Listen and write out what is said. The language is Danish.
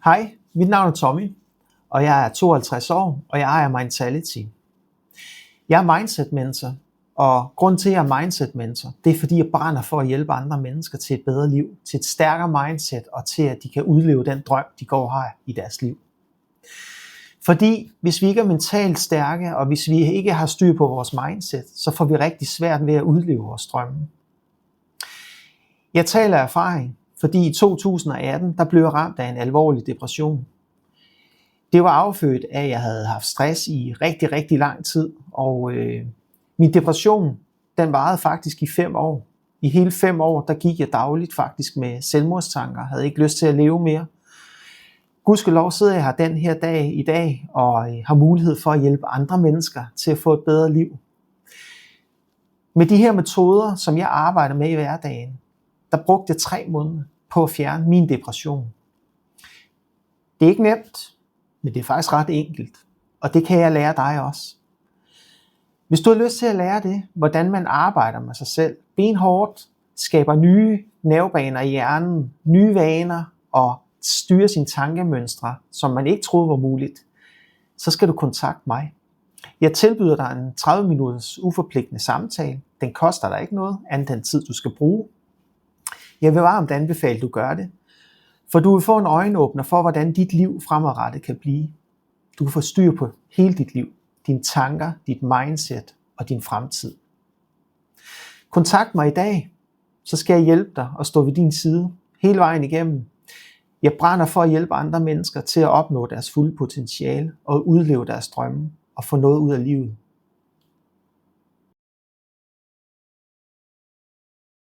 Hej, mit navn er Tommy, og jeg er 52 år, og jeg ejer Mindsality. Jeg er mindset mentor, og grunden til, at jeg er mindset mentor, det er fordi, jeg brænder for at hjælpe andre mennesker til et bedre liv, til et stærkere mindset, og til at de kan udleve den drøm, de går og har i deres liv. Fordi hvis vi ikke er mentalt stærke, og hvis vi ikke har styr på vores mindset, så får vi rigtig svært ved at udleve vores drømme. Jeg taler af erfaring, fordi i 2018, der blev jeg ramt af en alvorlig depression. Det var affødt af, at jeg havde haft stress i rigtig, rigtig lang tid, og min depression, den varede faktisk i 5 år. I hele 5 år, der gik jeg dagligt faktisk med selvmordstanker, havde ikke lyst til at leve mere. Gudskelov sidder jeg her den her dag i dag, og har mulighed for at hjælpe andre mennesker til at få et bedre liv. Med de her metoder, som jeg arbejder med i hverdagen, der brugte jeg 3 måneder på at fjerne min depression. Det er ikke nemt, men det er faktisk ret enkelt, og det kan jeg lære dig også. Hvis du har lyst til at lære det, hvordan man arbejder med sig selv, benhårdt, skaber nye nervebaner i hjernen, nye vaner og styrer sine tankemønstre, som man ikke troede var muligt, så skal du kontakte mig. Jeg tilbyder dig en 30 minutters uforpligtende samtale. Den koster dig ikke noget, andet den tid du skal bruge. Jeg vil varmt anbefale, at du gør det, for du vil få en øjenåbner for, hvordan dit liv fremadrettet kan blive. Du kan få styr på hele dit liv, dine tanker, dit mindset og din fremtid. Kontakt mig i dag, så skal jeg hjælpe dig og stå ved din side hele vejen igennem. Jeg brænder for at hjælpe andre mennesker til at opnå deres fulde potentiale og udleve deres drømme og få noget ud af livet.